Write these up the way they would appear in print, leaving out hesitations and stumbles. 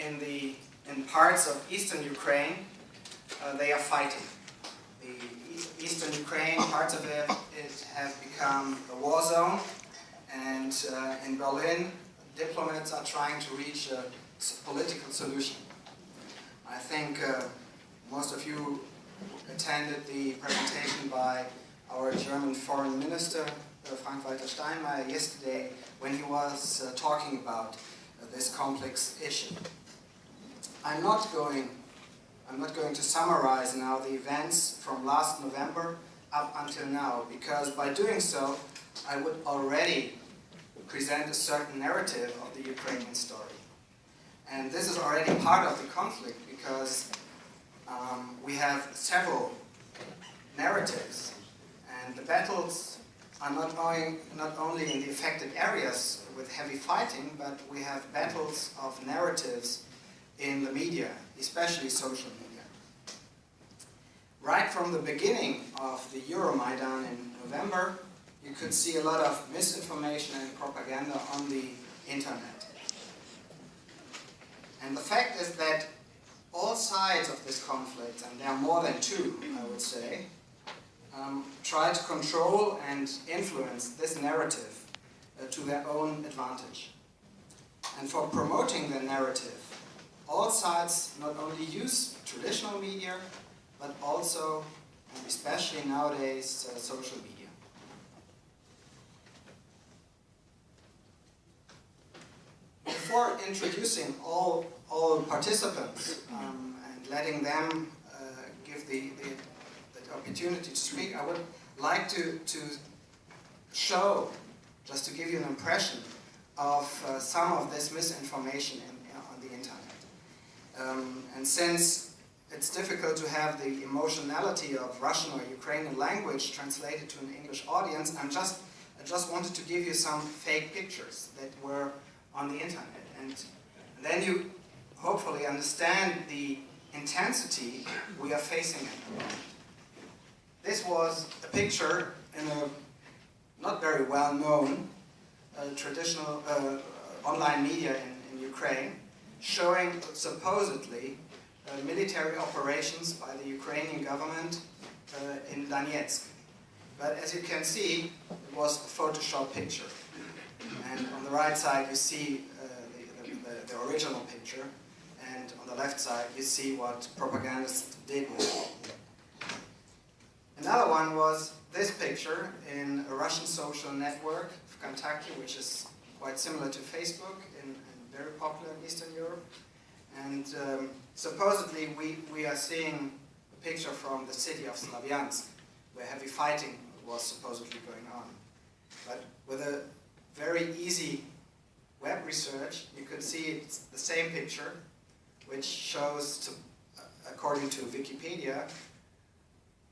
in parts of eastern Ukraine, they are fighting. The eastern Ukraine, parts of it have become a war zone, and in Berlin, diplomats are trying to reach a political solution. I think most of you attended the presentation by our German Foreign Minister, Frank-Walter Steinmeier, yesterday when he was talking about this complex issue. I'm not going to summarize now the events from last November up until now, because by doing so, I would already present a certain narrative of the Ukrainian story. And this is already part of the conflict, because we have several narratives, and the battles are not only in the affected areas with heavy fighting, but we have battles of narratives in the media, especially social media. Right from the beginning of the Euromaidan in November, you could see a lot of misinformation and propaganda on the internet. And the fact is that all sides of this conflict, and there are more than two, I would say, try to control and influence this narrative to their own advantage. And for promoting the narrative, all sides not only use traditional media, but also, and especially nowadays, social media. Before introducing all participants and letting them give the opportunity to speak, I would like to show, just to give you an impression of some of this misinformation on the internet. And since it's difficult to have the emotionality of Russian or Ukrainian language translated to an English audience, I just wanted to give you some fake pictures that were on the internet. And then you hopefully understand the intensity we are facing at the moment. This was a picture in a not very well-known traditional online media in Ukraine, showing supposedly military operations by the Ukrainian government in Donetsk. But as you can see, it was a Photoshop picture. And on the right side you see the original picture, and on the left side you see what propagandists did with it. Another one was this picture in a Russian social network, Goncharenko, which is quite similar to Facebook and very popular in Eastern Europe. And supposedly we are seeing a picture from the city of Slavyansk, where heavy fighting was supposedly going on. But with a very easy web research, you could see it's the same picture, which shows, according to Wikipedia,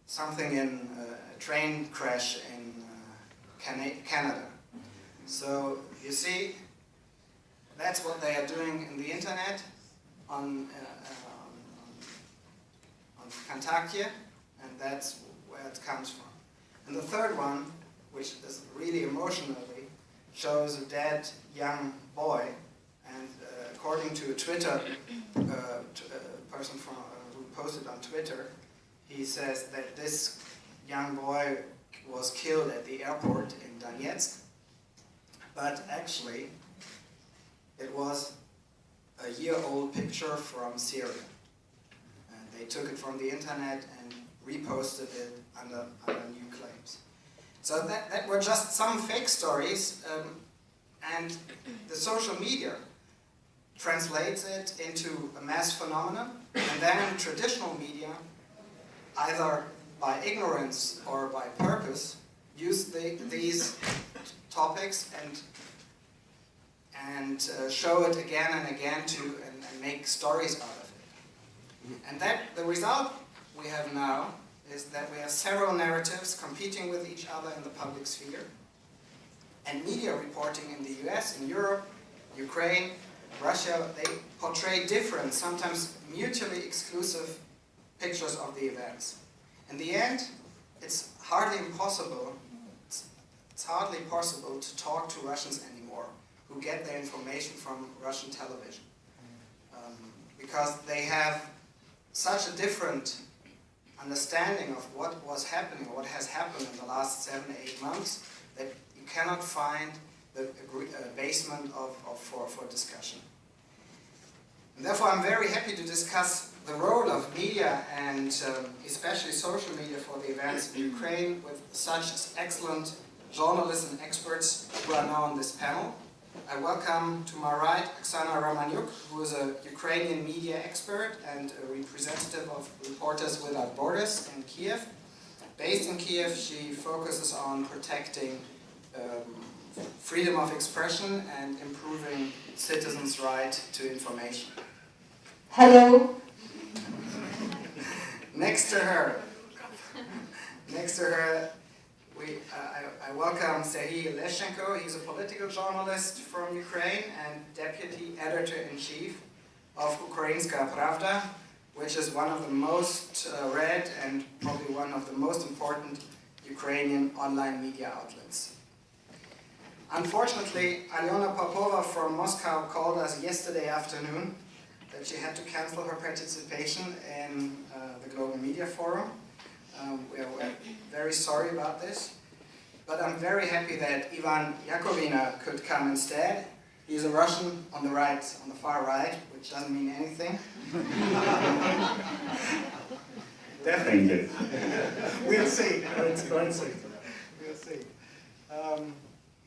something in a train crash in Canada. So you see, that's what they are doing in the internet on Goncharenko, and that's where it comes from. And the third one, which is really emotionally, shows a dead young boy, and according to a Twitter person who posted on Twitter, he says that this young boy was killed at the airport in Donetsk, but actually it was a year-old picture from Syria. And they took it from the internet and reposted it under new claims. So that were just some fake stories, and the social media translates it into a mass phenomenon, and then traditional media, either by ignorance or by purpose, use these topics and show it again and again and make stories out of it. And that the result we have now is that we have several narratives competing with each other in the public sphere, and media reporting in the US, in Europe, Ukraine, Russia, they portray different, sometimes mutually exclusive pictures of the events. In the end, it's hardly possible to talk to Russians anymore who get their information from Russian television. such a different understanding of what was happening, or what has happened in the last 7 to 8 months, that you cannot find the basement for discussion. And therefore I'm very happy to discuss the role of media and especially social media for the events in Ukraine with such excellent journalists and experts who are now on this panel. I welcome to my right Oksana Romaniuk, who is a Ukrainian media expert and a representative of Reporters Without Borders in Kiev. Based in Kiev, she focuses on protecting freedom of expression and improving citizens' right to information. Hello. Next to her, I welcome Sergii Lechchenko. He's a political journalist from Ukraine and deputy editor-in-chief of Ukrainska Pravda, which is one of the most read and probably one of the most important Ukrainian online media outlets. Unfortunately, Alyona Popova from Moscow called us yesterday afternoon that she had to cancel her participation in the Global Media Forum. We're very sorry about this, but I'm very happy that Iakovina could come instead. He's a Russian on the right, on the far right, which doesn't mean anything. Definitely. We'll see. We'll see.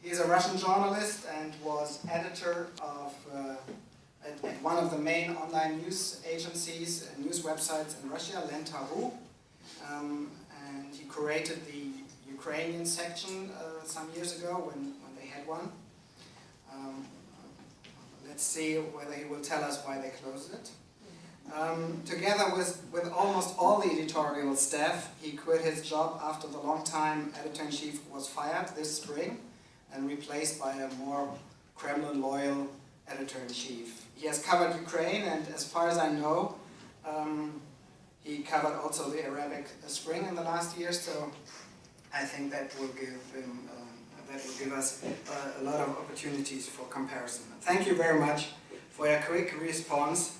He's a Russian journalist and was editor of at one of the main online news agencies and news websites in Russia, Lenta.ru. And he created the Ukrainian section some years ago when they had one. Let's see whether he will tell us why they closed it. Together with almost all the editorial staff, he quit his job after the long-time editor-in-chief was fired this spring and replaced by a more Kremlin-loyal editor-in-chief. He has covered Ukraine, and as far as I know, he covered also the Arabic Spring in the last year, so I think that will give us a lot of opportunities for comparison. Thank you very much for your quick response.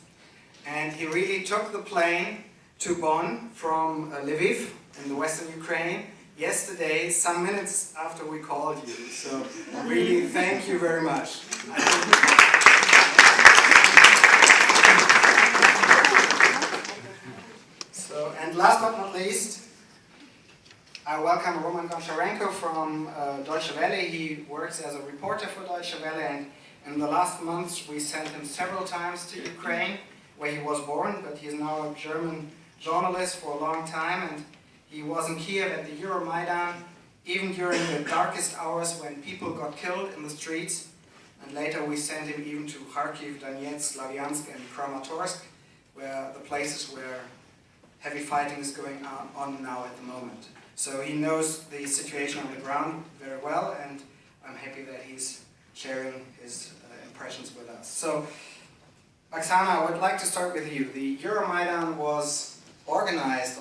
And he really took the plane to Bonn from Lviv in the western Ukraine yesterday, some minutes after we called you. So really, thank you very much. And last but not least, I welcome Roman Goncharenko from Deutsche Welle. He works as a reporter for Deutsche Welle, and in the last months we sent him several times to Ukraine, where he was born, but he is now a German journalist for a long time, and he was in Kiev at the Euromaidan, even during the darkest hours when people got killed in the streets, and later we sent him even to Kharkiv, Donetsk, Slavyansk and Kramatorsk, where the places where heavy fighting is going on now at the moment. So he knows the situation on the ground very well, and I'm happy that he's sharing his impressions with us. So, Oksana, I would like to start with you. The Euromaidan was organized